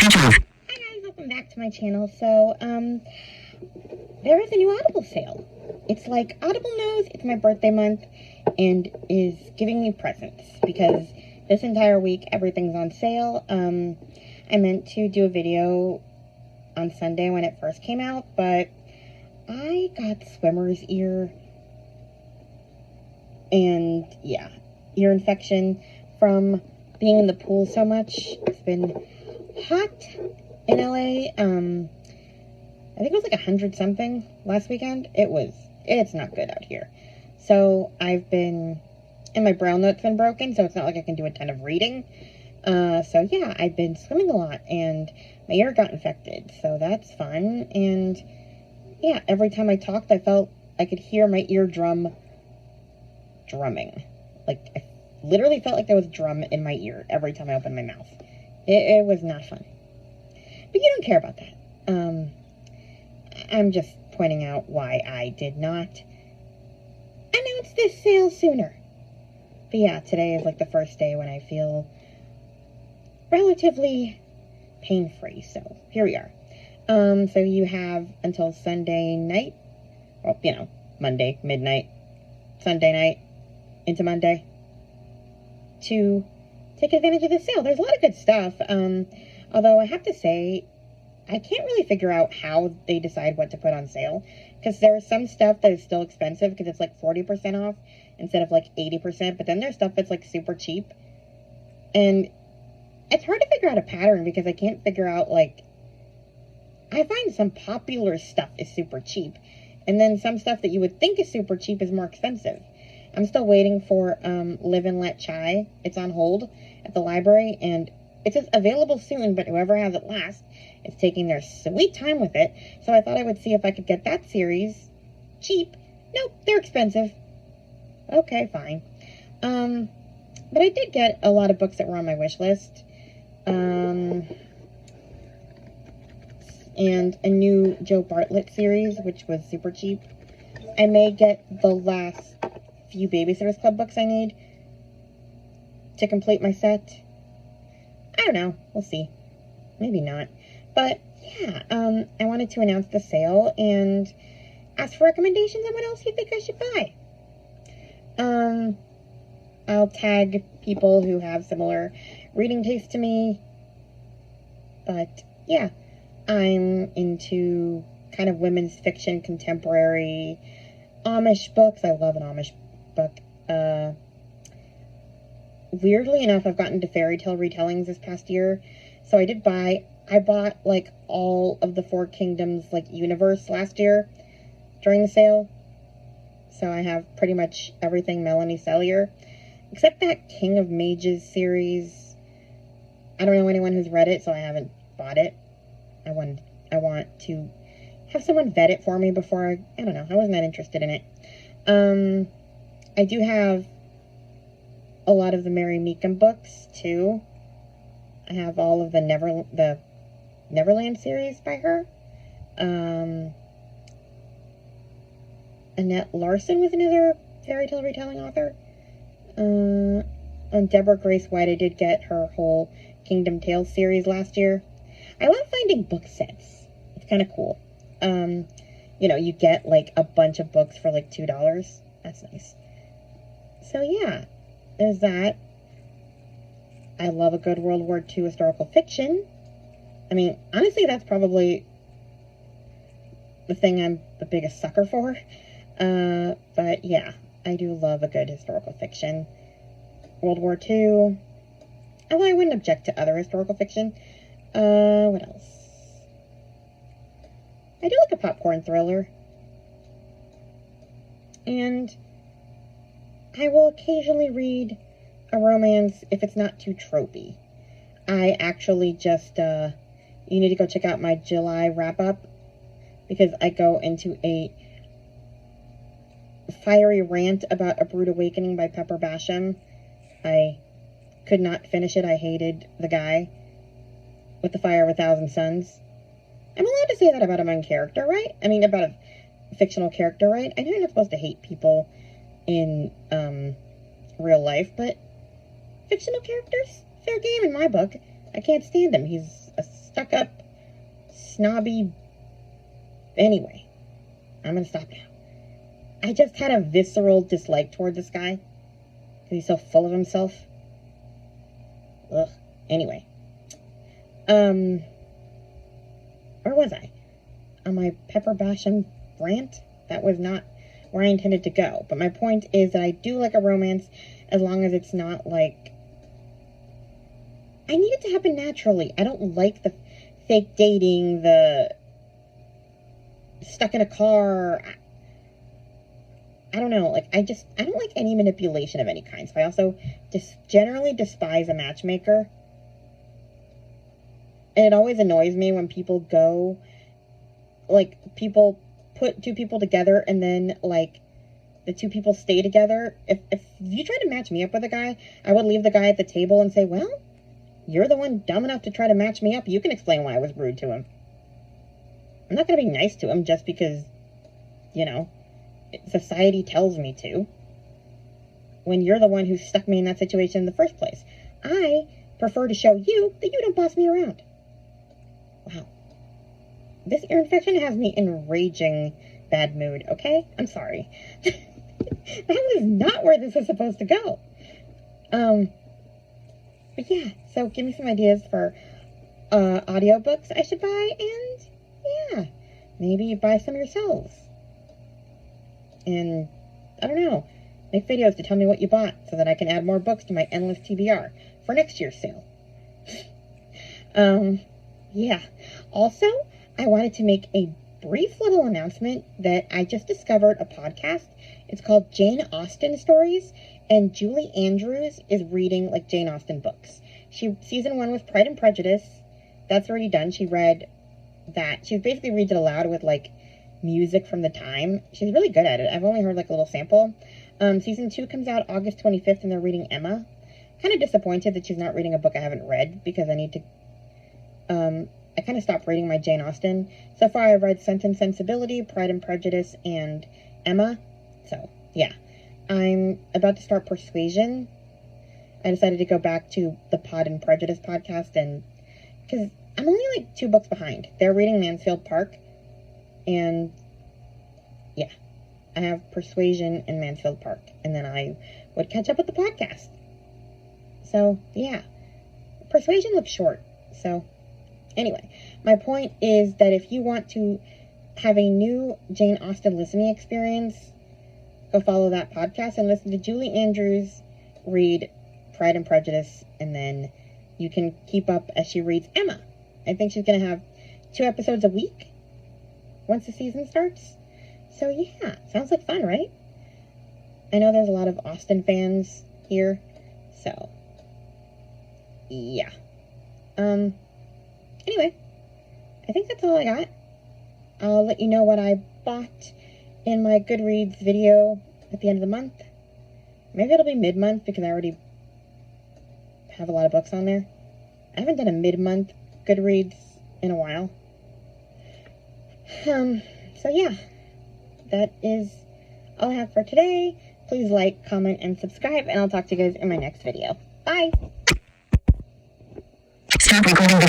Hi guys, welcome back to my channel. So, there is a new Audible sale. It's like Audible knows it's my birthday month and is giving me presents because this entire week everything's on sale. I meant to do a video on Sunday when it first came out, but I got swimmer's ear and yeah, ear infection from being in the pool so much. It's been hot in LA. I think it was like 100 something last weekend. It's not good out here. So and my braille note's been broken, so it's not like I can do a ton of reading. So yeah, I've been swimming a lot and my ear got infected, so that's fun. And yeah, every time I talked, I felt I could hear my eardrum drumming. Like, I literally felt like there was a drum in my ear every time I opened my mouth. It was not fun. But you don't care about that. I'm just pointing out why I did not announce this sale sooner. But yeah, today is like the first day when I feel relatively pain-free, so here we are. So you have until Sunday night, well, Monday, midnight, Sunday night, into Monday, to take advantage of the sale. There's a lot of good stuff, although I have to say, I can't really figure out how they decide what to put on sale, because there's some stuff that is still expensive because it's like 40% off instead of like 80%, but then there's stuff that's like super cheap, and it's hard to figure out a pattern because I can't figure out, like, I find some popular stuff is super cheap, and then some stuff that you would think is super cheap is more expensive. I'm still waiting for Live and Let Chai. It's on hold at the library, and it says available soon, but whoever has it last is taking their sweet time with it. So I thought I would see if I could get that series cheap. Nope, they're expensive. Okay, fine. But I did get a lot of books that were on my wish list. And a new Joe Bartlett series, which was super cheap. I may get the last few Babysitters Club books I need to complete my set. I don't know. We'll see. Maybe not. But, yeah, I wanted to announce the sale and ask for recommendations on what else you think I should buy. I'll tag people who have similar reading tastes to me. But, yeah, I'm into kind of women's fiction, contemporary, Amish books. I love an Amish book. Weirdly enough, I've gotten into fairy tale retellings this past year. So I bought like all of the Four Kingdoms like universe last year during the sale. So I have pretty much everything Melanie Sellier, except that King of Mages series. I don't know anyone who's read it, so I haven't bought it. I want to have someone vet it for me before I don't know, I wasn't that interested in it. I do have a lot of the Mary Meekum books, too. I have all of the Neverland series by her. Annette Larson was another fairy tale retelling author. And Deborah Grace White, I did get her whole Kingdom Tales series last year. I love finding book sets. It's kind of cool. You get like a bunch of books for like $2. That's nice. So yeah, there's that. I love a good World War II historical fiction. I mean, honestly, that's probably the thing I'm the biggest sucker for. But yeah, I do love a good historical fiction. World War II. Although I wouldn't object to other historical fiction. What else? I do like a popcorn thriller. And I will occasionally read a romance if it's not too tropey. I actually just, you need to go check out my July wrap-up, because I go into a fiery rant about A Brood Awakening by Pepper Basham. I could not finish it. I hated the guy with the Fire of a Thousand Suns. I'm allowed to say that about a main character, right? I mean, about a fictional character, right? I know you're not supposed to hate people in real life, but fictional characters, fair game in my book. I can't stand him. He's a stuck-up, snobby... Anyway, I'm gonna stop now. I just had a visceral dislike toward this guy. Because he's so full of himself. Ugh. Anyway. Where was I? On my Pepper Basham rant? That was not where I intended to go. But my point is that I do like a romance as long as it's not like... I need it to happen naturally. I don't like the fake dating, the stuck in a car. I don't know. Like, I don't like any manipulation of any kind. So I also just generally despise a matchmaker. And it always annoys me when people go, like, people put two people together and then, like, the two people stay together. If you try to match me up with a guy, I would leave the guy at the table and say, well, you're the one dumb enough to try to match me up. You can explain why I was rude to him. I'm not going to be nice to him just because, you know, society tells me to. When you're the one who stuck me in that situation in the first place. I prefer to show you that you don't boss me around. Wow. This ear infection has me in raging bad mood, okay? I'm sorry. That was not where this was supposed to go. But yeah, so give me some ideas for audiobooks I should buy, and yeah, maybe buy some yourselves. And, I don't know, make videos to tell me what you bought so that I can add more books to my endless TBR for next year's sale. Yeah. Also, I wanted to make a brief little announcement that I just discovered a podcast. It's called Jane Austen Stories, and Julie Andrews is reading, like, Jane Austen books. Season 1 was Pride and Prejudice. That's already done. She read that. She basically reads it aloud with, like, music from the time. She's really good at it. I've only heard, like, a little sample. Season 2 comes out August 25th, and they're reading Emma. Kind of disappointed that she's not reading a book I haven't read, because I need to... I kind of stopped reading my Jane Austen. So far, I've read Sense and Sensibility, Pride and Prejudice, and Emma. So, yeah. I'm about to start Persuasion. I decided to go back to the Pod and Prejudice podcast, and... because I'm only, like, 2 books behind. They're reading Mansfield Park, and... yeah. I have Persuasion and Mansfield Park, and then I would catch up with the podcast. So, yeah. Persuasion looks short, so... anyway, my point is that if you want to have a new Jane Austen listening experience, go follow that podcast and listen to Julie Andrews read Pride and Prejudice, and then you can keep up as she reads Emma. I think she's going to have 2 episodes a week once the season starts. So yeah, sounds like fun, right? I know there's a lot of Austen fans here, so yeah. Anyway, I think that's all I got. I'll let you know what I bought in my Goodreads video at the end of the month. Maybe it'll be mid-month because I already have a lot of books on there. I haven't done a mid-month Goodreads in a while. So yeah, that is all I have for today. Please like, comment, and subscribe, and I'll talk to you guys in my next video. Bye! Stop recording.